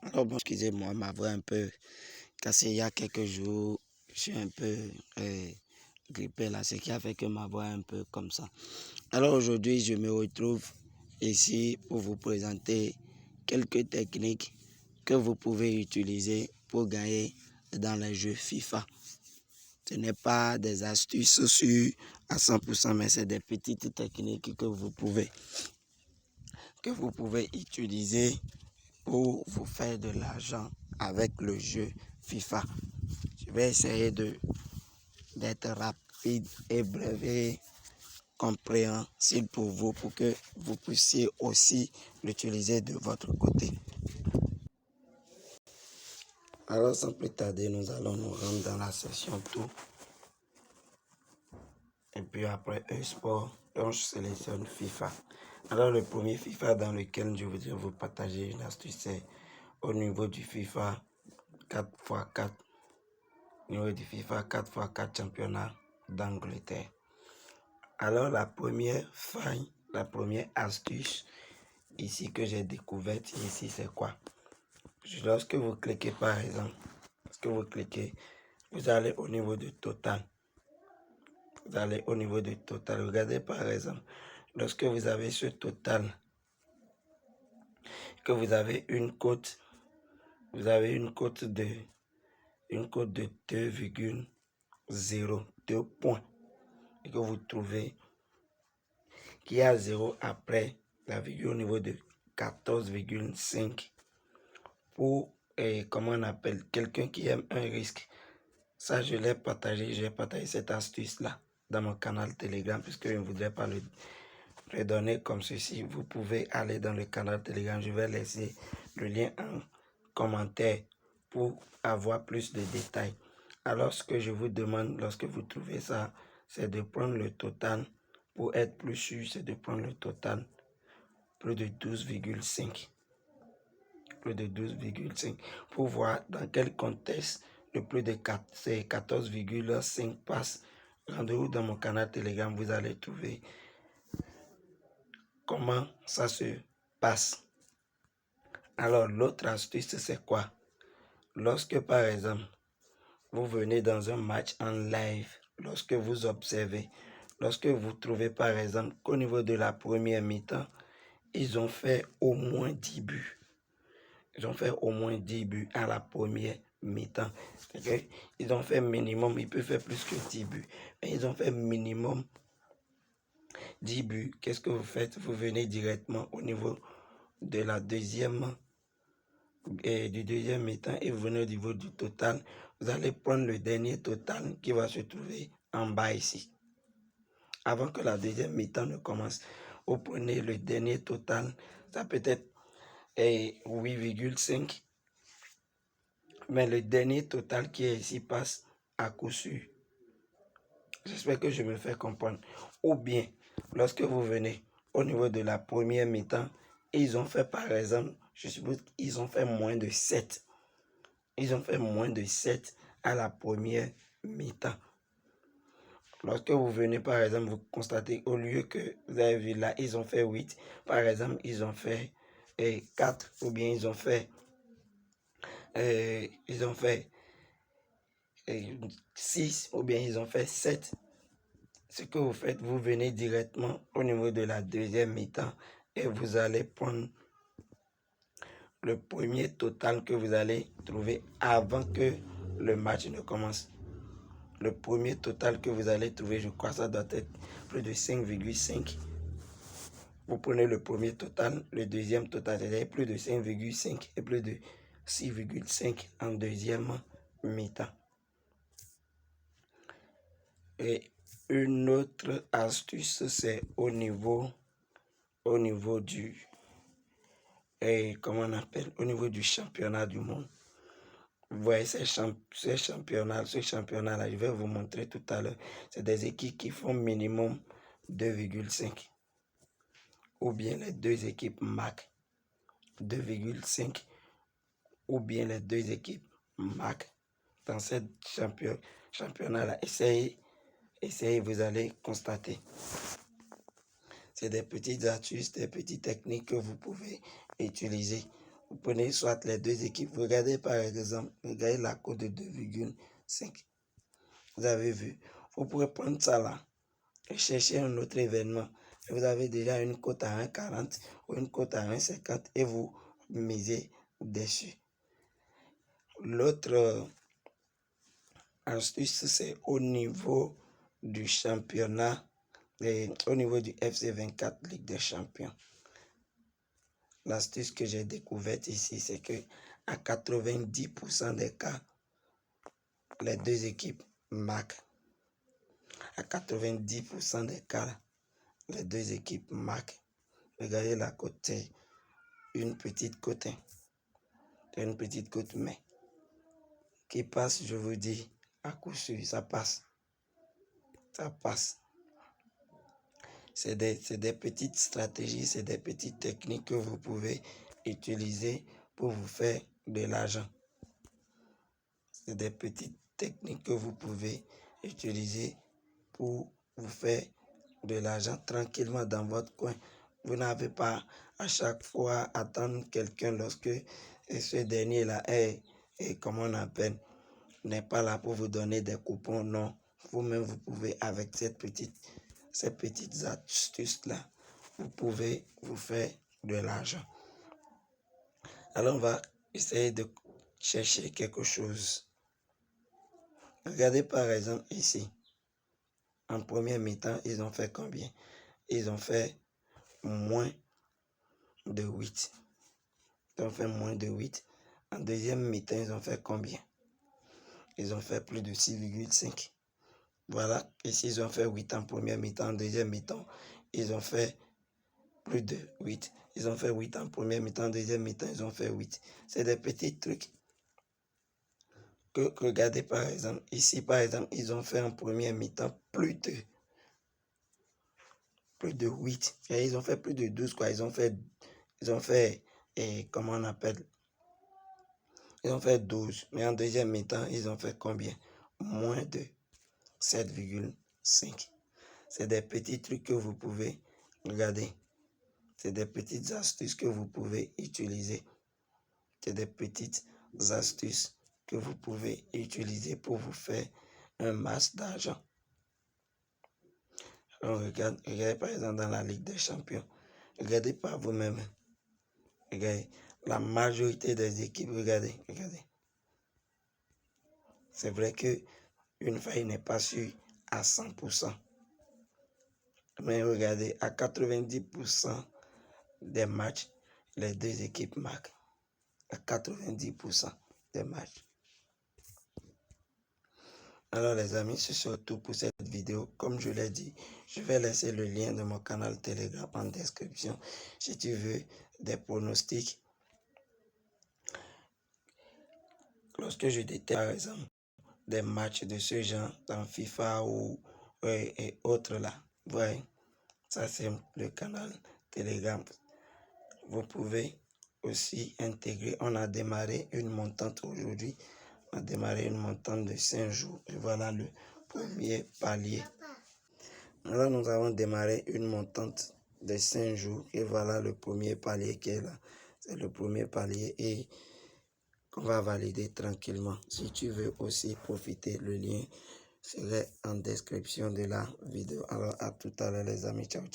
Alors bon, excusez-moi, ma voix un peu cassée il y a quelques jours. Je suis un peu grippé là, ce qui a fait que ma voix est un peu comme ça. Alors aujourd'hui, je me retrouve ici pour vous présenter quelques techniques que vous pouvez utiliser pour gagner dans les jeux FIFA. Ce n'est pas des astuces sûres à 100%, mais c'est des petites techniques que vous pouvez utiliser pour vous faire de l'argent avec le jeu FIFA. Je vais essayer d'être rapide et bref et compréhensible pour vous pour que vous puissiez aussi l'utiliser de votre côté. Alors sans plus tarder, nous allons nous rendre dans la session tout. Et puis après e-sport, on sélectionne FIFA. Alors le premier FIFA dans lequel je voudrais vous partager une astuce, c'est au niveau du FIFA 4x4. Au niveau du FIFA 4x4 championnat d'Angleterre. Alors la première faille, la première astuce ici que j'ai découverte ici, c'est quoi? Lorsque vous cliquez par exemple, vous allez au niveau de total. Vous allez au niveau de total. Regardez par exemple, lorsque vous avez ce total, que vous avez une cote, de 2,02 points et que vous trouvez qu'il y a 0 après la virgule au niveau de 14,5 pour, comment on appelle, quelqu'un qui aime un risque. Ça, je l'ai partagé, j'ai partagé cette astuce-là dans mon canal Telegram puisque je ne voudrais pas le redonner comme ceci. Vous pouvez aller dans le canal Telegram, je vais laisser le lien en commentaire pour avoir plus de détails. Alors, ce que je vous demande lorsque vous trouvez ça, c'est de prendre le total. Pour être plus sûr, c'est de prendre le total plus de 12,5. Plus de 12,5 pour voir dans quel contexte le plus de 14,5 passe. Rendez-vous dans mon canal Telegram, vous allez trouver comment ça se passe. Alors, l'autre astuce, c'est quoi? Lorsque, par exemple, vous venez dans un match en live, lorsque vous observez, lorsque vous trouvez, par exemple, qu'au niveau de la première mi-temps, ils ont fait au moins 10 buts. Ils ont fait au moins 10 buts à la première mi-temps. Ils ont fait minimum, ils peuvent faire plus que 10 buts. Mais ils ont fait minimum 10 buts. Qu'est-ce que vous faites? Vous venez directement au niveau de la deuxième du deuxième mi-temps et vous venez au niveau du total. Vous allez prendre le dernier total qui va se trouver en bas ici. Avant que la deuxième mi-temps ne commence, vous prenez le dernier total. Ça peut être 8,5. Mais le dernier total qui est ici passe à coup sûr. J'espère que je me fais comprendre. Ou bien, lorsque vous venez au niveau de la première mi-temps, ils ont fait par exemple, je suppose qu'ils ont fait moins de 7. Ils ont fait moins de 7 à la première mi-temps. Lorsque vous venez, par exemple, vous constatez, au lieu que vous avez vu là, ils ont fait 8. Par exemple, ils ont fait 4 ou bien ils ont fait 6 ou bien ils ont fait 7. Ce que vous faites, vous venez directement au niveau de la deuxième mi-temps et vous allez prendre le premier total que vous allez trouver avant que le match ne commence. Le premier total que vous allez trouver, je crois que ça doit être plus de 5,5. Vous prenez le premier total, le deuxième total, c'est-à-dire plus de 5,5 et plus de 6,5 en deuxième mi-temps. Et une autre astuce, c'est au niveau du au niveau du championnat du monde. Vous voyez ce championnat-là, je vais vous montrer tout à l'heure. C'est des équipes qui font minimum 2,5. Ou bien les deux équipes marquent 2,5. Ou bien les deux équipes marquent dans ce championnat-là. Essayez, vous allez constater. C'est des petites astuces, des petites techniques que vous pouvez utiliser. vous prenez soit les deux équipes. Regardez par exemple, regardez la cote de 2,5. Vous avez vu. Vous pourrez prendre ça là et chercher un autre événement. Vous avez déjà une cote à 1,40 ou une cote à 1,50 et vous misez dessus. L'autre astuce, c'est au niveau du championnat, et au niveau du FC 24 Ligue des Champions. L'astuce que j'ai découverte ici, c'est que à 90% des cas, les deux équipes marquent. À 90% des cas, les deux équipes marquent. Regardez la cote, c'est une petite cote. C'est une petite cote, mais qui passe, je vous dis, à coup sûr, ça passe. Ça passe. C'est des petites stratégies, c'est des petites techniques que vous pouvez utiliser pour vous faire de l'argent. C'est des petites techniques que vous pouvez utiliser pour vous faire de l'argent tranquillement dans votre coin. Vous n'avez pas à chaque fois attendre quelqu'un lorsque ce dernier-là est, comment on appelle, n'est pas là pour vous donner des coupons. Non, vous-même, vous pouvez, avec ces petites astuces-là, vous pouvez vous faire de l'argent. Alors, on va essayer de chercher quelque chose. Regardez par exemple ici. En première mi-temps, ils ont fait combien? Ils ont fait moins de 8. Ils ont fait moins de 8. En deuxième mi-temps, ils ont fait combien? Ils ont fait plus de 6,5. Voilà, ici ils ont fait 8 en première mi-temps, en deuxième mi-temps, ils ont fait plus de 8. Ils ont fait 8 en première mi-temps, en deuxième mi-temps, ils ont fait 8. C'est des petits trucs que regardez par exemple. Ici par exemple, ils ont fait en première mi-temps plus de 8. Et ils ont fait plus de 12 quoi. Ils ont fait comment on appelle? Ils ont fait 12. Mais en deuxième mi-temps, ils ont fait combien? Moins de 7,5. C'est des petits trucs que vous pouvez regarder. C'est des petites astuces que vous pouvez utiliser. C'est des petites astuces que vous pouvez utiliser pour vous faire un masse d'argent. Regardez par exemple dans la Ligue des Champions. Regardez par vous-même. Regardez. La majorité des équipes, regardez. C'est vrai que une faille n'est pas sûre à 100%. Mais regardez, à 90% des matchs, les deux équipes marquent. À 90% des matchs. Alors les amis, c'est surtout pour cette vidéo. Comme je l'ai dit, je vais laisser le lien de mon canal Telegram en description. Si tu veux des pronostics, lorsque je détecte par exemple des matchs de ce genre dans FIFA ou et autres là, voyez, ça c'est le canal Telegram. Vous pouvez aussi intégrer. On a démarré une montante aujourd'hui. On a démarré une montante de 5 jours. Et voilà le premier palier. Alors nous avons démarré une montante de 5 jours. Et voilà le premier palier qui est là. C'est le premier palier et qu'on va valider tranquillement. Si tu veux aussi profiter, le lien serait en description de la vidéo. Alors à tout à l'heure les amis. Ciao, ciao.